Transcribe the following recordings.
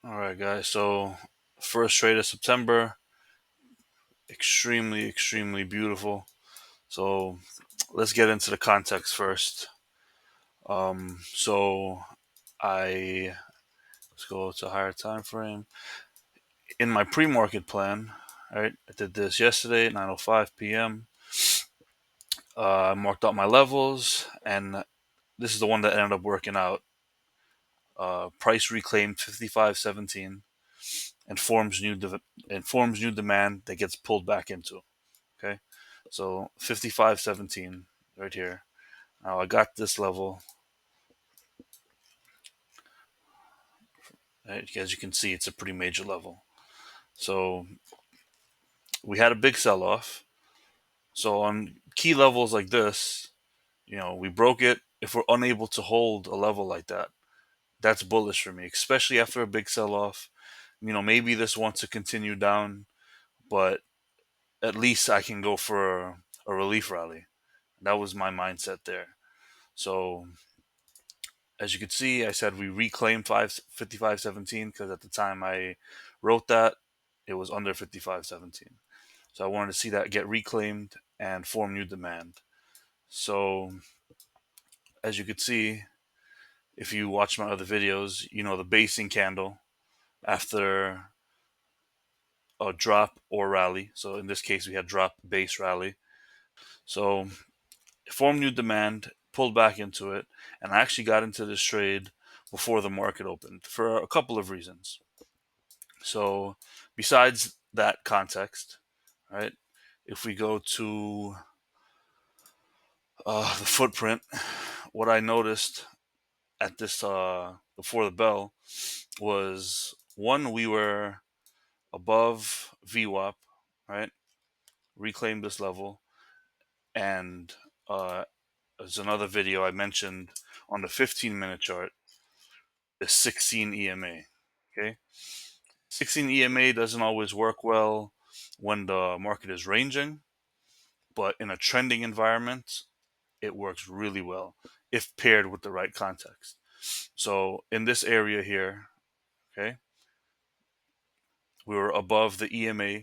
All right, guys. So, first trade of September, extremely beautiful. So, let's get into the context first. So I let's go to higher time frame. In my pre-market plan, right, I did this yesterday at 9:05 p.m. I marked out my levels, and this is the one that ended up working out. Price reclaimed 55.17 and forms new demand that gets pulled back into. Okay, so 55.17 right here. Now I got this level. Right, as you can see, it's a pretty major level. So we had a big sell-off. So on key levels like this, we broke it. If we're unable to hold a level like that, that's bullish for me, especially after a big sell-off. Maybe this wants to continue down, but at least I can go for a relief rally. That was my mindset there. So as you can see, I said we reclaimed 55.17 because at the time I wrote that, it was under 55.17. So I wanted to see that get reclaimed and form new demand. So as you could see, if you watch my other videos, the basing candle after a drop or rally. So in this case, we had drop, base, rally. So formed new demand, pulled back into it, and I actually got into this trade before the market opened for a couple of reasons. So besides that context, right? If we go to the footprint, what I noticed at this before the bell was one, we were above VWAP, right? Reclaimed this level, and there's another video I mentioned on the 15-minute chart, the 16 EMA. Okay, 16 EMA doesn't always work well when the market is ranging, but in a trending environment, it works really well if paired with the right context. So in this area here, okay, we were above the EMA,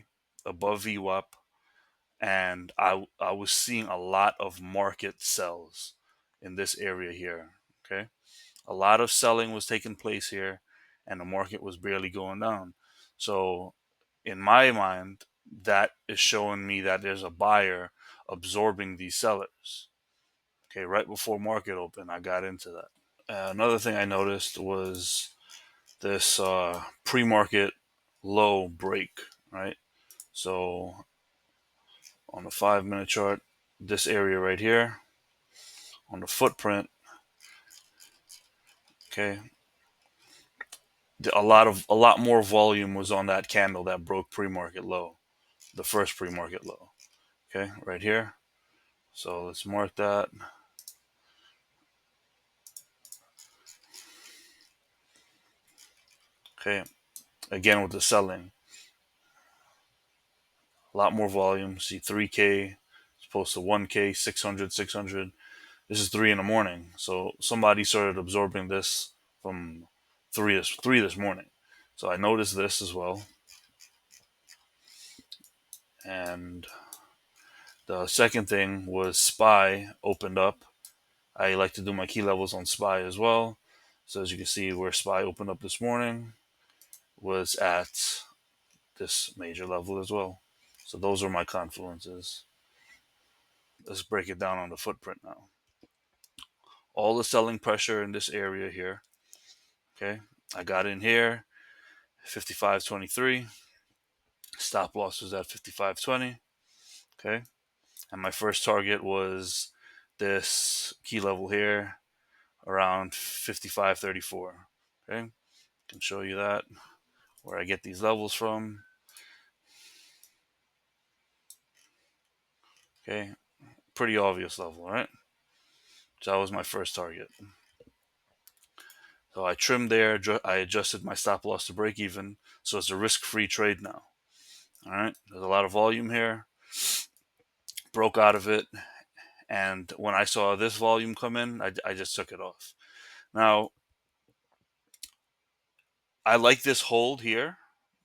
above VWAP, and I was seeing a lot of market sells in this area here. Okay, a lot of selling was taking place here, and the market was barely going down. So, in my mind, that is showing me that there's a buyer absorbing these sellers. Okay, right before market open, I got into that. Another thing I noticed was this pre-market low break. Right, so on the 5-minute chart, this area right here on the footprint. Okay, a lot more volume was on that candle that broke pre-market low, the first pre-market low. Okay, right here. So let's mark that. Okay, again with the selling, a lot more volume. See 3K as opposed to 1K, 600, 600. This is 3 in the morning. So somebody started absorbing this from three this morning. So I noticed this as well. And the second thing was SPY opened up. I like to do my key levels on SPY as well. So as you can see, where SPY opened up this morning was at this major level as well. So those are my confluences. Let's break it down on the footprint now. All the selling pressure in this area here. Okay, I got in here, 55.23. Stop loss was at 55.20. Okay, and my first target was this key level here around 55.34. Okay, I can show you that where I get these levels from. Okay, pretty obvious level, right? So that was my first target. So I trimmed there. I adjusted my stop loss to break even. So it's a risk-free trade now. All right, there's a lot of volume here. Broke out of it, and when I saw this volume come in, I just took it off. Now I like this hold here.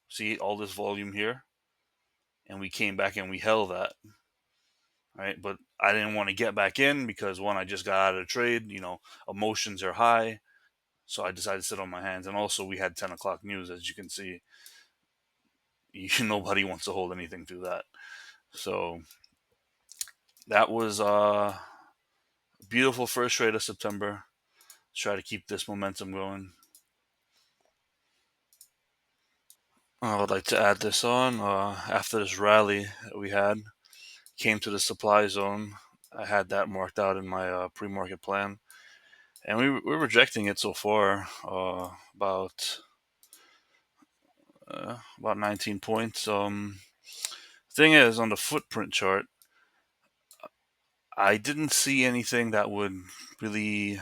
See all this volume here, and we came back and we held that, right? But I didn't want to get back in because one, I just got out of trade. Emotions are high, so I decided to sit on my hands. And also, we had 10 o'clock news, as you can see. Nobody wants to hold anything through that. So that was a beautiful first trade of September. Let's try to keep this momentum going. I would like to add this on. After this rally that we had, came to the supply zone. I had that marked out in my pre-market plan, and we're rejecting it so far. About 19 points. Thing is, on the footprint chart, I didn't see anything that would really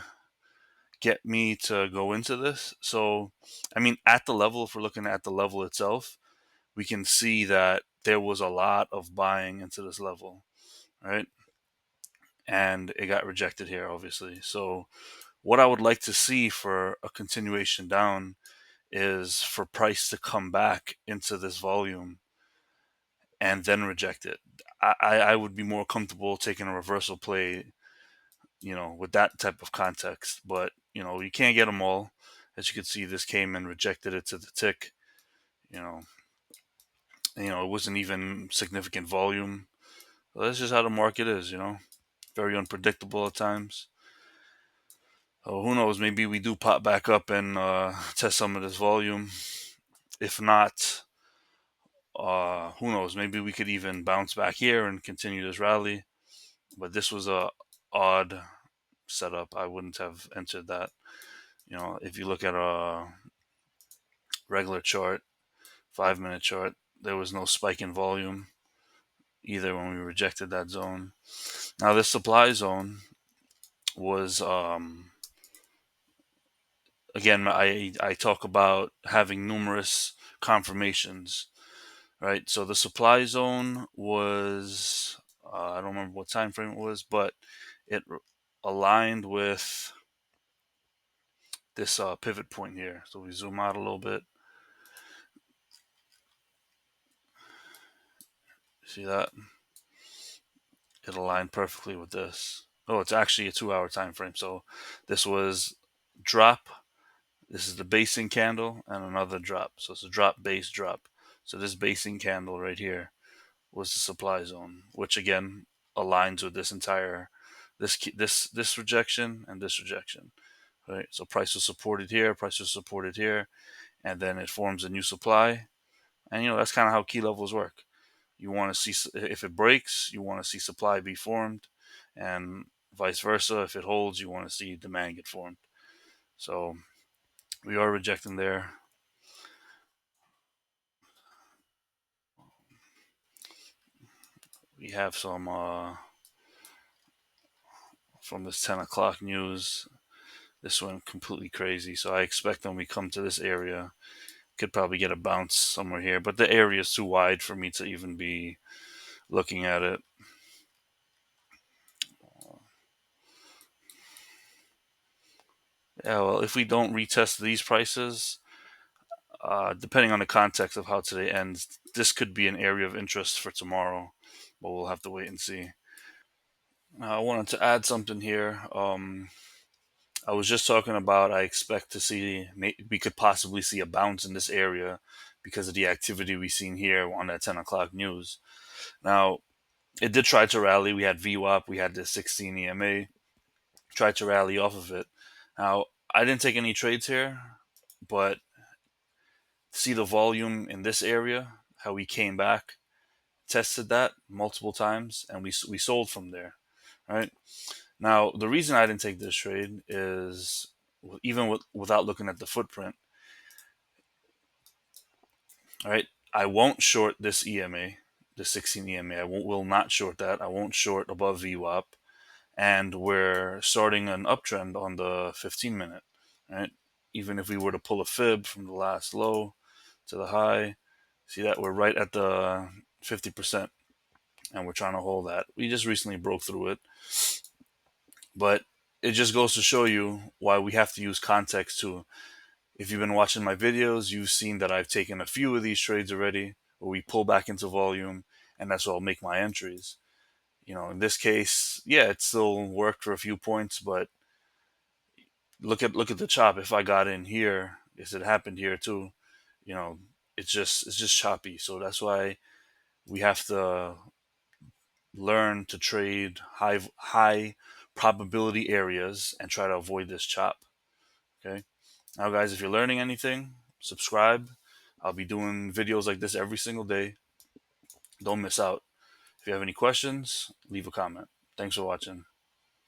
get me to go into this. So, I mean, at the level, if we're looking at the level itself, we can see that there was a lot of buying into this level, right? And it got rejected here, obviously. So, what I would like to see for a continuation down is for price to come back into this volume and then reject it. I would be more comfortable taking a reversal play, with that type of context. But, you can't get them all. As you can see, this came and rejected it to the tick. You know, it wasn't even significant volume. So that's just how the market is. Very unpredictable at times. So who knows? Maybe we do pop back up and test some of this volume. If not, who knows? Maybe we could even bounce back here and continue this rally. But this was a odd setup. I wouldn't have entered that. If you look at a regular chart, 5-minute chart, there was no spike in volume either when we rejected that zone. Now this supply zone was again, I talk about having numerous confirmations, right? So the supply zone was I don't remember what time frame it was, but it aligned with this pivot point here. So we zoom out a little bit. See that? It aligned perfectly with this. Oh, it's actually a 2-hour time frame. So this was drop. This is the basing candle and another drop. So it's a drop, base, drop. So this basing candle right here was the supply zone, which again aligns with this entire this rejection and this rejection. Right. So price was supported here, price was supported here, and then it forms a new supply. And that's kind of how key levels work. You want to see if it breaks, you want to see supply be formed, and vice versa. If it holds, you want to see demand get formed. So we are rejecting there. We have some from this 10 o'clock news. This went completely crazy. So I expect when we come to this area, could probably get a bounce somewhere here. But the area is too wide for me to even be looking at it. Yeah, well, if we don't retest these prices, depending on the context of how today ends, this could be an area of interest for tomorrow, but we'll have to wait and see. I wanted to add something here. I was just talking about I expect to see we could possibly see a bounce in this area because of the activity we've seen here on that 10 o'clock news. Now, it did try to rally. We had VWAP, we had the 16 EMA, tried to rally off of it. Now, I didn't take any trades here, but see the volume in this area, how we came back, tested that multiple times, and we sold from there, right? Now, the reason I didn't take this trade is even without looking at the footprint, right? I won't short this EMA, the 16 EMA. Will not short that. I won't short above VWAP, and we're starting an uptrend on the 15-minute, right? Even if we were to pull a fib from the last low to the high, see that we're right at the 50%, and we're trying to hold that. We just recently broke through it, but it just goes to show you why we have to use context too. If you've been watching my videos, you've seen that I've taken a few of these trades already, where we pull back into volume, and that's where I'll make my entries. In this case, yeah, it still worked for a few points, but look at the chop. If I got in here, if it happened here too, you know, it's just choppy. So that's why we have to learn to trade high probability areas and try to avoid this chop. Okay. Now, guys, if you're learning anything, subscribe. I'll be doing videos like this every single day. Don't miss out. If you have any questions, leave a comment. Thanks for watching.